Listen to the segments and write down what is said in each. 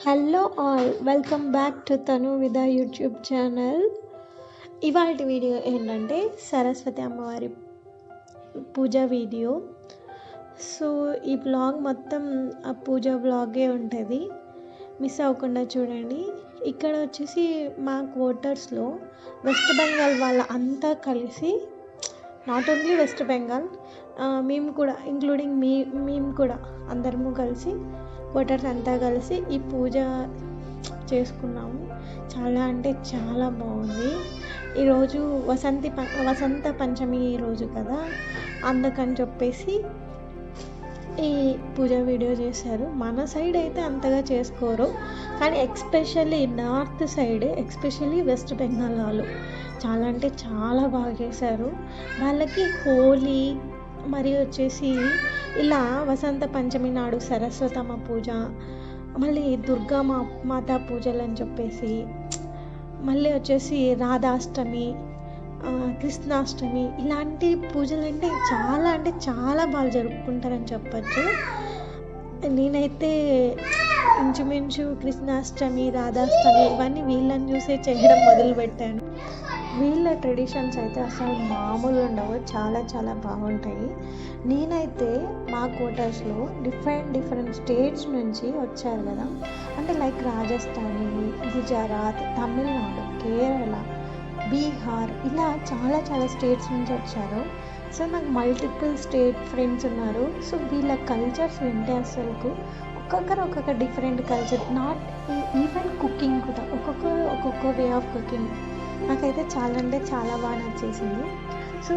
Hello all, welcome back to తను విద YouTube channel. ఇవాళ video ఏంటంటే సరస్వతి అమ్మవారి పూజ వీడియో. సో ఈ బ్లాగ్ మొత్తం ఆ పూజ బ్లాగే ఉంటుంది, మిస్ అవ్వకుండా చూడండి. ఇక్కడ వచ్చేసి మా క్వార్టర్స్లో వెస్ట్ బెంగాల్ వాళ్ళ అంతా కలిసి, నాట్ ఓన్లీ వెస్ట్ బెంగాల్, మేము కూడా ఇంక్లూడింగ్ మేము కూడా అందరము కలిసి క్వార్టర్స్ అంతా కలిసి ఈ పూజ చేసుకున్నాము. చాలా అంటే చాలా బాగుంది. ఈరోజు వసంత పంచమి రోజు కదా, అందుకని చెప్పేసి ఈ పూజ వీడియో చేశారు. మన సైడ్ అయితే అంతగా చేసుకోరు, కానీ especially north side, especially west Bengal వాళ్ళు చాలా అంటే చాలా బాగా చేశారు. వాళ్ళకి హోలీ మరియు వచ్చేసి ఇలా వసంత పంచమి నాడు సరస్వతమ్మ పూజ, మళ్ళీ దుర్గా మాతా పూజలు అని చెప్పేసి, మళ్ళీ వచ్చేసి రాధాష్టమి, కృష్ణాష్టమి, ఇలాంటి పూజలు అంటే చాలా బాగా జరుపుకుంటారని చెప్పచ్చు. నేనైతే ఇంచుమించు కృష్ణాష్టమి, రాధాష్టమి ఇవన్నీ వీళ్ళని చూసే చేయడం మొదలుపెట్టాను. వీళ్ళ ట్రెడిషన్స్ అయితే అసలు మామూలు ఉండవు, చాలా బాగుంటాయి. నేనైతే మా క్వార్టర్స్లో డిఫరెంట్ స్టేట్స్ నుంచి వచ్చారు కదా, అంటే లైక్ రాజస్థానీ, గుజరాత్, తమిళనాడు, కేరళ, బీహార్, ఇలా చాలా స్టేట్స్ నుంచి వచ్చారు. సో నాకు మల్టిపుల్ స్టేట్ ఫ్రెండ్స్ ఉన్నారు. సో వీళ్ళ కల్చర్స్ వింటే అసలుకు ఒక్కొక్క different culture, not even cooking కూడా ఒక్కొక్క వే ఆఫ్ కుకింగ్ నాకైతే చాలా బాగా నచ్చేసింది. సో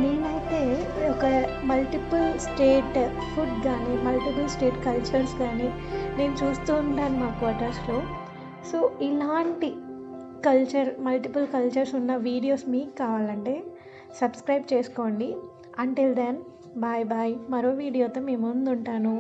నేనైతే ఒక మల్టిపుల్ స్టేట్ ఫుడ్ కానీ, మల్టిపుల్ స్టేట్ కల్చర్స్ కానీ నేను చూస్తూ ఉంటాను మా క్వార్టర్స్లో. సో ఇలాంటి మల్టిపుల్ కల్చర్స్ ఉన్న వీడియోస్ మీకు కావాలంటే సబ్స్క్రైబ్ చేసుకోండి. Until then bye. మరో వీడియోతో మీ ముందు ఉంటాను.